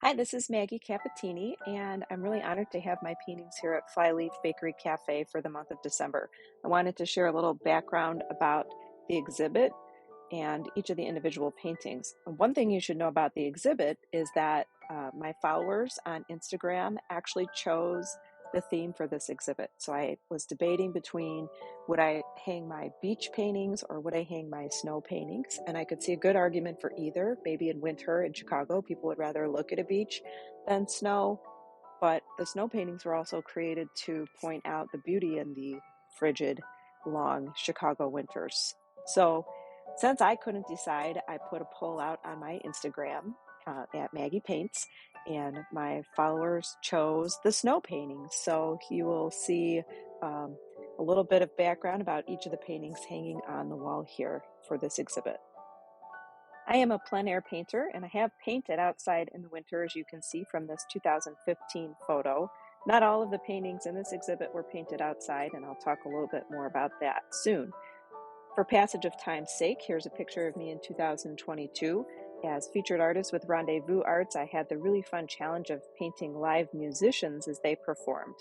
Hi, this is Maggie Capettini, and I'm really honored to have my paintings here at Flyleaf Bakery Cafe for the month of December. I wanted to share a little background about the exhibit and each of the individual paintings. One thing you should know about the exhibit is that my followers on Instagram actually chose the theme for this exhibit. So I was debating between would I hang my beach paintings or would I hang my snow paintings? And I could see a good argument for either. Maybe in winter in Chicago, people would rather look at a beach than snow. But the snow paintings were also created to point out the beauty in the frigid, long Chicago winters. So since I couldn't decide, I put a poll out on my Instagram at Maggie Paints, and my followers chose the snow paintings. So you will see um, a little bit of background about each of the paintings hanging on the wall here for this exhibit. I am a plein air painter, and I have painted outside in the winter, as you can see from this 2015 photo. Not all of the paintings in this exhibit were painted outside, and I'll talk a little bit more about that soon. For passage of time's sake, here's a picture of me in 2022. As featured artist with Rendezvous Arts, I had the really fun challenge of painting live musicians as they performed.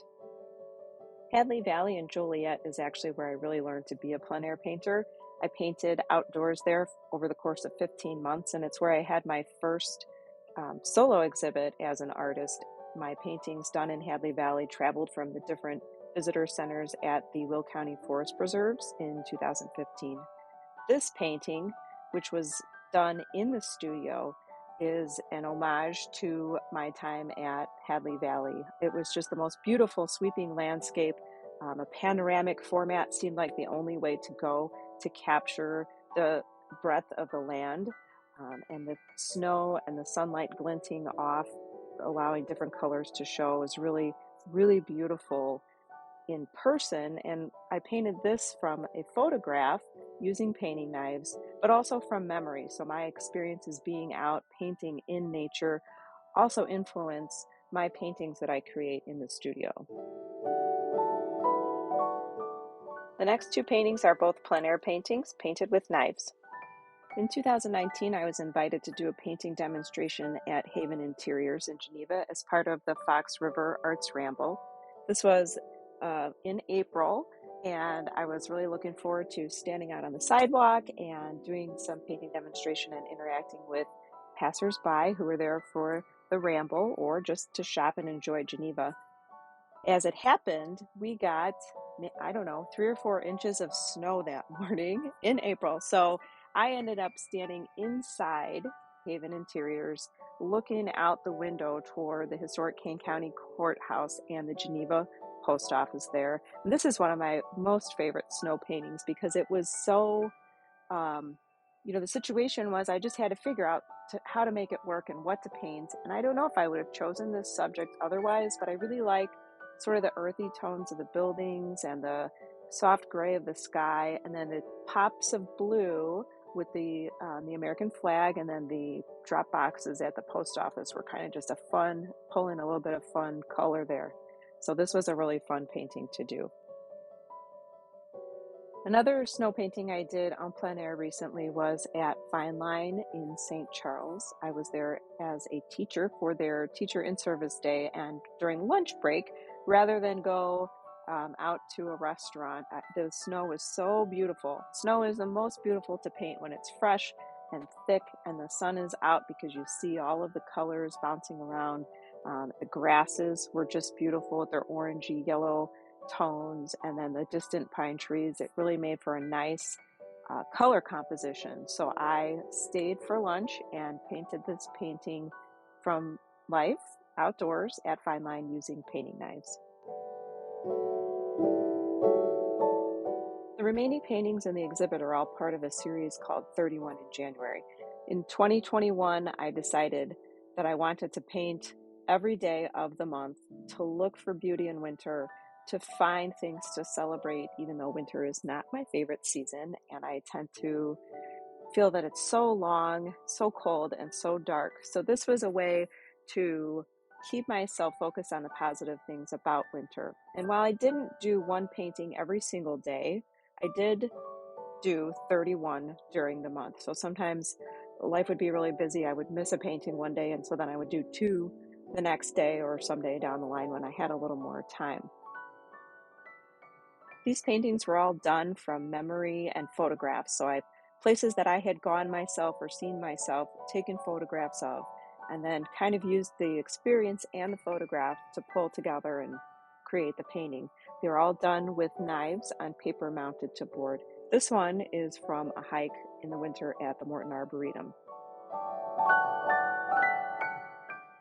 Hadley Valley in Joliet is actually where I really learned to be a plein air painter. I painted outdoors there over the course of 15 months, and it's where I had my first solo exhibit as an artist. My paintings done in Hadley Valley traveled from the different visitor centers at the Will County Forest Preserves in 2015. This painting, which was done in the studio, is an homage to my time at Hadley Valley. It was just the most beautiful sweeping landscape. A panoramic format seemed like the only way to go to capture the breadth of the land, and the snow and the sunlight glinting off, allowing different colors to show was really, really beautiful in person. And I painted this from a photograph using painting knives, but also from memory. So my experiences being out painting in nature also influence my paintings that I create in the studio. The next two paintings are both plein air paintings painted with knives. In 2019, I was invited to do a painting demonstration at Haven Interiors in Geneva as part of the Fox River Arts Ramble. This was in April, and I was really looking forward to standing out on the sidewalk and doing some painting demonstration and interacting with passersby who were there for the ramble or just to shop and enjoy Geneva. As it happened, we got, I don't know, 3 or 4 inches of snow that morning in April. So I ended up standing inside Haven Interiors, looking out the window toward the historic Kane County Courthouse and the Geneva Post Office there. And this is one of my most favorite snow paintings because it was so, the situation was I just had to figure out how to make it work and what to paint. And I don't know if I would have chosen this subject otherwise, but I really like sort of the earthy tones of the buildings and the soft gray of the sky, and then the pops of blue with the American flag, and then the drop boxes at the post office were kind of just a fun, pulling a little bit of fun color there. So this was a really fun painting to do. Another snow painting I did on plein air recently was at Fine Line in St. Charles. I was there as a teacher for their Teacher in Service Day, and during lunch break, rather than go out to a restaurant, the snow was so beautiful. Snow is the most beautiful to paint when it's fresh and thick and the sun is out because you see all of the colors bouncing around. The grasses were just beautiful with their orangey yellow tones, and then the distant pine trees. It really made for a nice color composition. So I stayed for lunch and painted this painting from life outdoors at Fine Line using painting knives. The remaining paintings in the exhibit are all part of a series called 31 in January. In 2021, I decided that I wanted to paint every day of the month, to look for beauty in winter, to find things to celebrate, even though winter is not my favorite season, and I tend to feel that it's so long, so cold, and so dark. So this was a way to keep myself focused on the positive things about winter. And while I didn't do one painting every single day, I did do 31 during the month. So sometimes life would be really busy, I would miss a painting one day, and so then I would do two the next day or someday down the line when I had a little more time. These paintings were all done from memory and photographs, so I places that I had gone myself or seen myself, taken photographs of, and then kind of used the experience and the photograph to pull together and create the painting. They were all done with knives on paper mounted to board. This one is from a hike in the winter at the Morton Arboretum.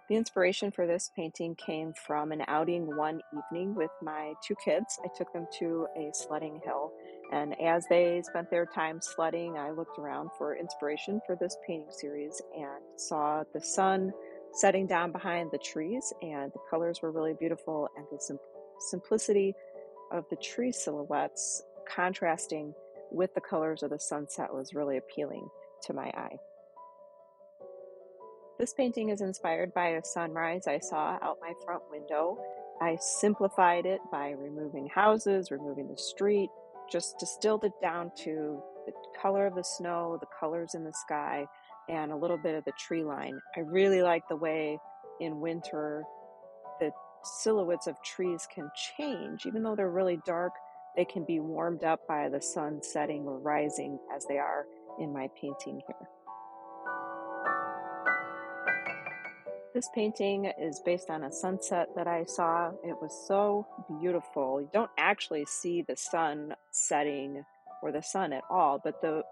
The inspiration for this painting came from an outing one evening with my two kids. I took them to a sledding hill, and as they spent their time sledding, I looked around for inspiration for this painting series and saw the sun setting down behind the trees, and the colors were really beautiful, and the simplicity of the tree silhouettes contrasting with the colors of the sunset was really appealing to my eye. This painting is inspired by a sunrise I saw out my front window. I simplified it by removing houses, removing the street, just distilled it down to the color of the snow, the colors in the sky, and a little bit of the tree line. I really like the way in winter the silhouettes of trees can change. Even though they're really dark, they can be warmed up by the sun setting or rising as they are in my painting here. This painting is based on a sunset that I saw. It was so beautiful. You don't actually see the sun setting or the sun at all, but the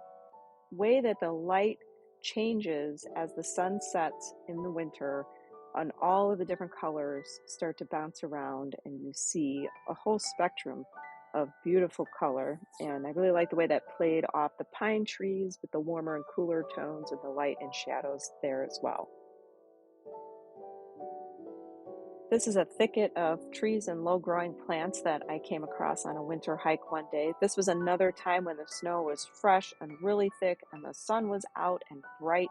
way that the light changes as the sun sets in the winter and all of the different colors start to bounce around, and you see a whole spectrum of beautiful color. And I really like the way that played off the pine trees with the warmer and cooler tones and the light and shadows there as well. This is a thicket of trees and low-growing plants that I came across on a winter hike one day. This was another time when the snow was fresh and really thick and the sun was out and bright,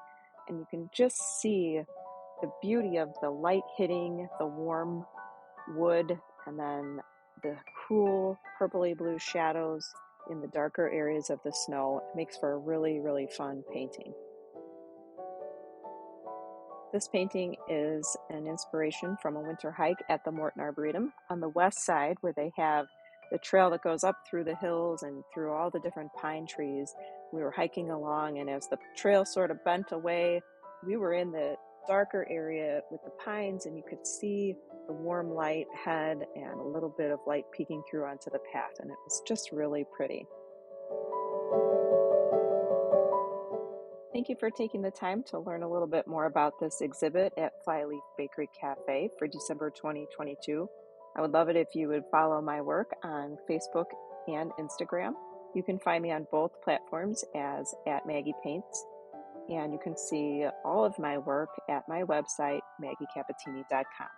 and you can just see the beauty of the light hitting the warm wood and then the cool purpley blue shadows in the darker areas of the snow. It makes for a really, really fun painting. This painting is an inspiration from a winter hike at the Morton Arboretum on the west side, where they have the trail that goes up through the hills and through all the different pine trees. We were hiking along, and as the trail sort of bent away, we were in the darker area with the pines, and you could see the warm light ahead and a little bit of light peeking through onto the path, and it was just really pretty. Thank you for taking the time to learn a little bit more about this exhibit at Flyleaf Bakery Cafe for December 2022. I would love it if you would follow my work on Facebook and Instagram. You can find me on both platforms as @MaggiePaints, and you can see all of my work at my website, maggiecapettini.com.